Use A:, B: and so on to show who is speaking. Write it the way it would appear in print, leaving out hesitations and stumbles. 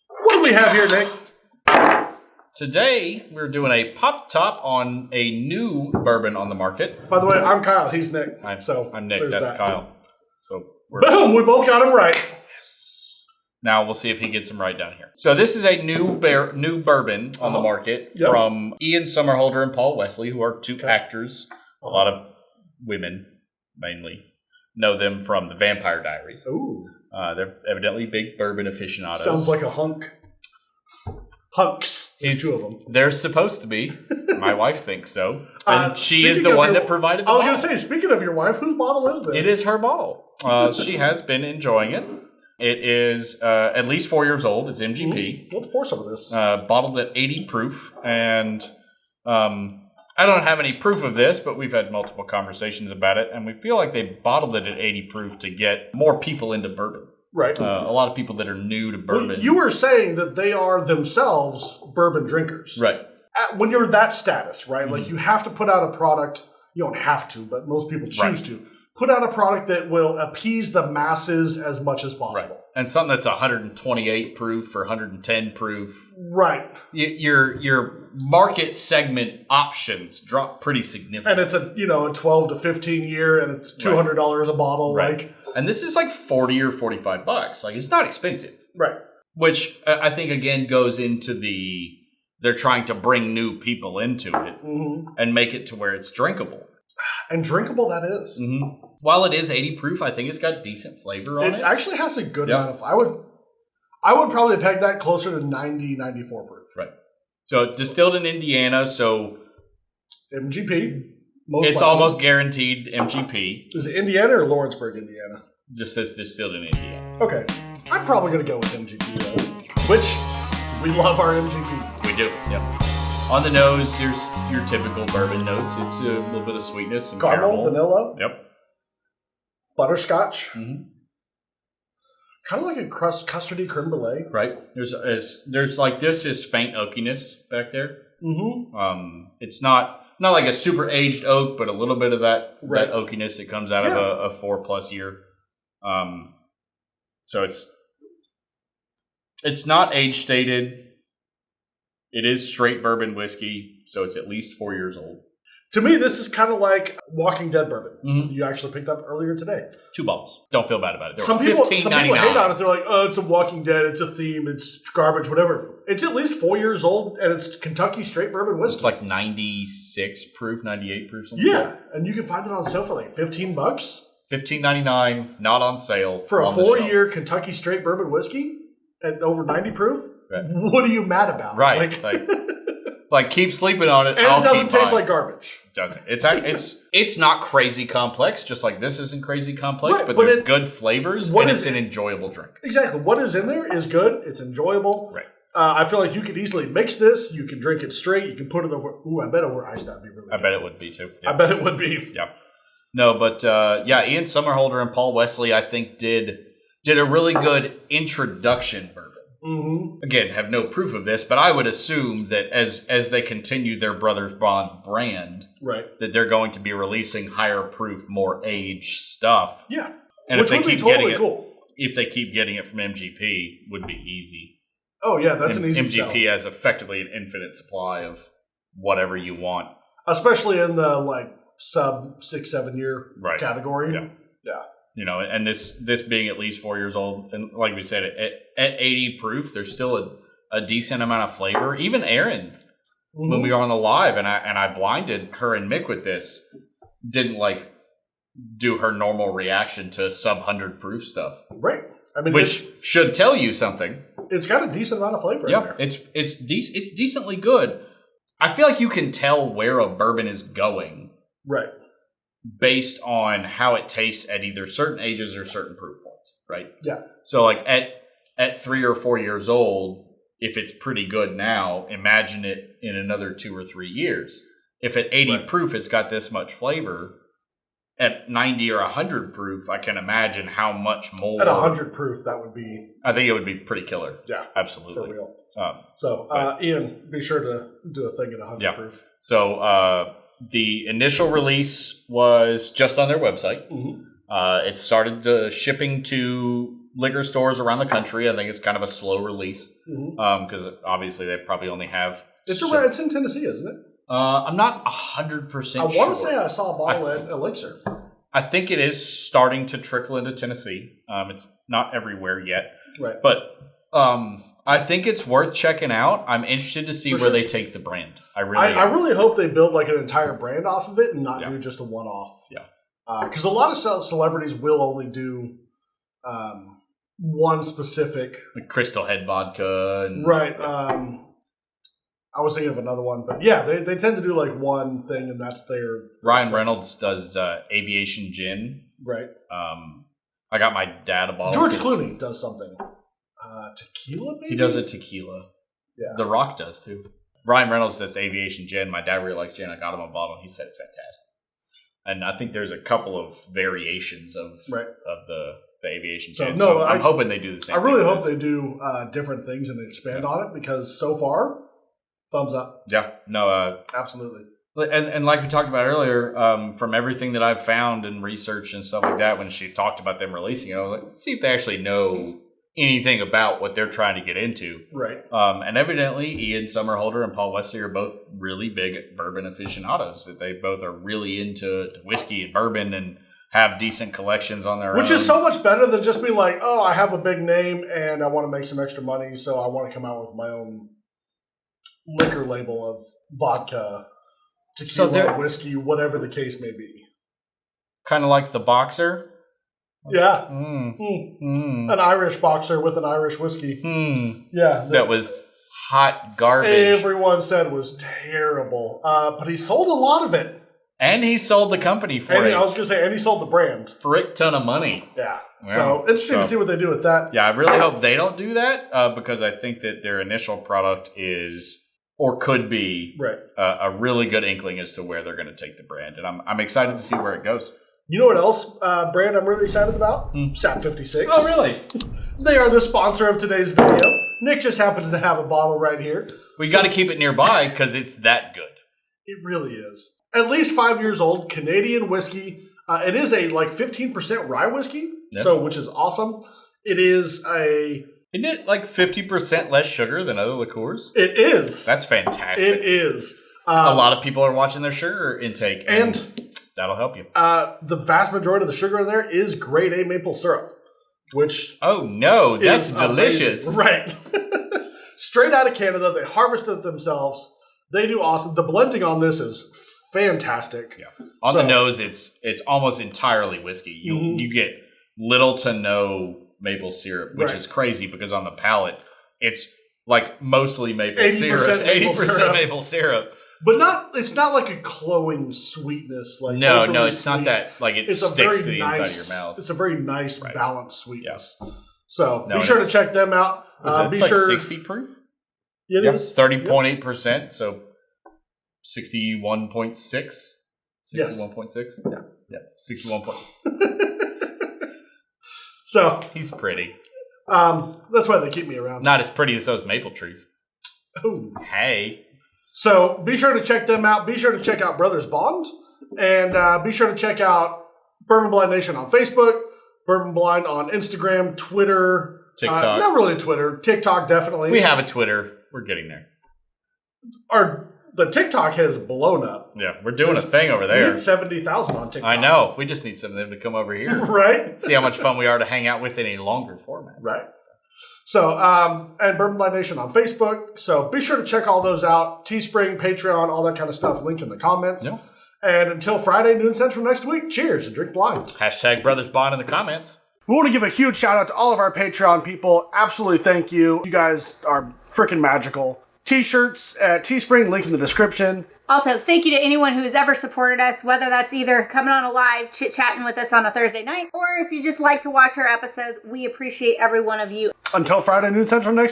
A: What do we have here, Nick?
B: Today, we're doing a pop top on a new bourbon on the market.
A: By the way, I'm Kyle. He's Nick.
B: I'm Nick. That's
A: that.
B: Kyle. So
A: boom, we both got him right.
B: Yes. Now we'll see if he gets him right down here. So this is a new bourbon on the market from Ian Somerhalder and Paul Wesley, who are two actors. A lot of women, mainly, know them from the Vampire Diaries.
A: Ooh.
B: They're evidently big bourbon aficionados.
A: Sounds like a hunk. Hunks. There's two of them.
B: They're supposed to be. My wife thinks so. And she is the one that provided the bottle.
A: I was going to say, speaking of your wife, whose bottle is this?
B: It is her bottle. She has been enjoying it. It is at least 4 years old. It's MGP.
A: Let's pour some of this.
B: Bottled at 80 proof. And I don't have any proof of this, but we've had multiple conversations about it. And we feel like they bottled it at 80 proof to get more people into bourbon.
A: Right.
B: A lot of people that are new to bourbon.
A: Well, you were saying that they are themselves bourbon drinkers.
B: Right.
A: When you're that status, right? Like you have to put out a product. You don't have to, but most people choose to. Put out a product that will appease the masses as much as possible.
B: Right. And something that's 128 proof or 110 proof.
A: Right.
B: Your market segment options drop pretty significantly.
A: And it's a 12 to 15 year and it's $200 a bottle.
B: Right. And this is like $40 or $45. Like, it's not expensive.
A: Right.
B: Which I think, again, goes into they're trying to bring new people into it and make it to where it's drinkable. And
A: drinkable that is.
B: Mm-hmm. While it is 80 proof, I think it's got decent flavor on it. It
A: actually has a good amount of... I would probably peg that closer to 90, 94 proof.
B: Right. So, distilled in Indiana, so...
A: MGP.
B: It's almost guaranteed MGP.
A: Is it Indiana or Lawrenceburg, Indiana?
B: Just says distilled in Indiana.
A: Okay. I'm probably going to go with MGP, though. Which, we love our MGP.
B: We do, yep. On the nose, here's your typical bourbon notes. It's a little bit of sweetness and caramel.
A: Vanilla.
B: Yep.
A: Butterscotch. Mm-hmm. Kind of like a custardy creme brulee.
B: Right. There's like this faint oakiness back there.
A: Mm-hmm.
B: It's not like a super aged oak, but a little bit of that oakiness that comes out of a 4+ year. So it's not age stated. It is straight bourbon whiskey, so it's at least 4 years old.
A: To me, this is kind of like Walking Dead bourbon. You actually picked up earlier today.
B: 2 bottles. Don't feel bad about it.
A: Some people hate on it. They're like, oh, it's a Walking Dead. It's a theme. It's garbage, whatever. It's at least 4 years old, and it's Kentucky straight bourbon whiskey.
B: It's like 96 proof, 98 proof. Something
A: like and you can find it on sale for like $15.
B: $15.99, not on sale.
A: For a 4-year Kentucky straight bourbon whiskey at over 90 proof? Right. What are you mad about?
B: Right. Like keep sleeping on it.
A: And it doesn't taste like garbage.
B: It doesn't. It's not crazy complex, just like this isn't crazy complex, but there's good flavors and it's an enjoyable drink.
A: Exactly. What is in there is good. It's enjoyable.
B: Right.
A: I feel like you could easily mix this. You can drink it straight. You can put it over. Ooh, I bet over ice that'd be really good.
B: I bet it would be too.
A: Yeah. I bet it would be.
B: Yeah. No, but Ian Somerhalder and Paul Wesley, I think, did a really good introduction bourbon.
A: Mm-hmm.
B: Again, have no proof of this, but I would assume that as they continue their Brothers Bond brand, that they're going to be releasing higher proof, more aged stuff.
A: Yeah,
B: and
A: which would be totally cool.
B: If they keep getting it from MGP, would be easy.
A: Oh yeah, that's an easy
B: MGP has effectively an infinite supply of whatever you want,
A: especially in the sub 6-7 year category. Yeah.
B: And this being at least 4 years old, and like we said, at 80 proof, there's still a decent amount of flavor. Even Erin, when we were on the live, and I blinded her and Mick with this, didn't do her normal reaction to sub 100 proof stuff.
A: Right. I mean,
B: which should tell you something.
A: It's got a decent amount of flavor in there.
B: It's decently good. I feel like you can tell where a bourbon is going.
A: Right.
B: Based on how it tastes at either certain ages or certain proof points, right?
A: Yeah.
B: So at 3 or 4 years old, if it's pretty good now, imagine it in another 2 or 3 years. If at 80 proof it's got this much flavor, at 90 or 100 proof, I can imagine how much more.
A: At 100 proof, that would be...
B: I think it would be pretty killer.
A: Yeah.
B: Absolutely.
A: For real. Ian, be sure to do a thing at 100 proof.
B: So, the initial release was just on their website.
A: Mm-hmm.
B: It started shipping to liquor stores around the country. I think it's kind of a slow release because obviously they probably only have.
A: It's in Tennessee, isn't it?
B: I'm not 100% sure.
A: I want to say I saw a bottle at Elixir.
B: I think it is starting to trickle into Tennessee. It's not everywhere yet,
A: right?
B: But I think it's worth checking out. I'm interested to see where they take the brand. I really
A: hope they build like an entire brand off of it and not do just a one-off.
B: Yeah,
A: because a lot of celebrities will only do one specific,
B: like Crystal Head vodka, and,
A: right? I was thinking of another one, but yeah, they tend to do like one thing, and that's their.
B: Ryan Reynolds does aviation gin,
A: right?
B: I got my dad a bottle.
A: George Clooney does something. Tequila, maybe?
B: He does a tequila.
A: Yeah.
B: The Rock does too. Ryan Reynolds does aviation gin. My dad really likes gin. I got him a bottle. He said it's fantastic. And I think there's a couple of variations of the aviation gin. So I'm hoping they do the same.
A: I really hope they do different things and expand on it because so far, thumbs up.
B: Yeah. No.
A: Absolutely.
B: And like we talked about earlier, from everything that I've found and research and stuff like that, when she talked about them releasing it, I was like, let's see if they actually know anything about what they're trying to get into.
A: Right.
B: And evidently, Ian Somerhalder and Paul Wesley are both really big bourbon aficionados, that they both are really into whiskey and bourbon and have decent collections on their own.
A: Which is so much better than just being like, oh, I have a big name and I want to make some extra money, so I want to come out with my own liquor label of vodka, tequila, whiskey, whatever the case may be.
B: Kind of like the Boxer.
A: Yeah. An Irish boxer with an Irish whiskey. Yeah.
B: That was hot garbage.
A: Everyone said was terrible. But he sold a lot of it.
B: And he sold the company for
A: I was going to say, and he sold the brand.
B: Frick ton of money.
A: Yeah. So interesting to see what they do with that.
B: Yeah, I really hope they don't do that because I think that their initial product is or could be a really good inkling as to where they're going to take the brand. And I'm excited to see where it goes.
A: You know what else brand I'm really excited about? Sat 56.
B: Oh, really?
A: They are the sponsor of today's video. Nick just happens to have a bottle right here.
B: We got to keep it nearby because it's that good.
A: It really is. At least 5 years old, Canadian whiskey. It is a 15% rye whiskey, which is awesome. It is a...
B: Isn't it 50% less sugar than other liqueurs?
A: It is.
B: That's fantastic.
A: It is.
B: A lot of people are watching their sugar intake. And that'll help you.
A: The vast majority of the sugar in there is grade A maple syrup, which
B: oh no, that's delicious.
A: Amazing. Right. Straight out of Canada, they harvest it themselves. They do awesome. The blending on this is fantastic.
B: Yeah. On the nose, it's almost entirely whiskey. You get little to no maple syrup, which is crazy because on the palate, it's mostly maple syrup. 80% maple syrup.
A: But it's not like a clowing sweetness.
B: No, it's not that. It sticks to the inside of your mouth.
A: It's a very nice, balanced sweetness. Yeah. So be sure to check them out.
B: It's 60 proof?
A: It is.
B: 30.8%, so 61.6. 61.6? Yeah. 61.
A: So
B: he's pretty.
A: That's why they keep me around.
B: Not as pretty as those maple trees.
A: Oh.
B: Hey.
A: So be sure to check them out. Be sure to check out Brothers Bond. And be sure to check out Bourbon Blind Nation on Facebook, Bourbon Blind on Instagram, Twitter.
B: TikTok.
A: Not really Twitter. TikTok, definitely.
B: We have a Twitter. We're getting there.
A: The TikTok has blown up.
B: Yeah, we're doing a thing over there.
A: We had 70,000 on TikTok.
B: I know. We just need some of them to come over here.
A: Right?
B: See how much fun we are to hang out with in a longer format.
A: Right. So, and Bourbon Blind Nation on Facebook. So be sure to check all those out. Teespring, Patreon, all that kind of stuff. Link in the comments. Yep. And until Friday, noon central next week, cheers and drink blind.
B: # Brothers Bond in the comments.
A: We want to give a huge shout out to all of our Patreon people. Absolutely thank you. You guys are freaking magical. T-shirts at Teespring, link in the description.
C: Also, thank you to anyone who has ever supported us, whether that's either coming on a live, chit-chatting with us on a Thursday night, or if you just like to watch our episodes, we appreciate every one of you.
A: Until Friday, noon central next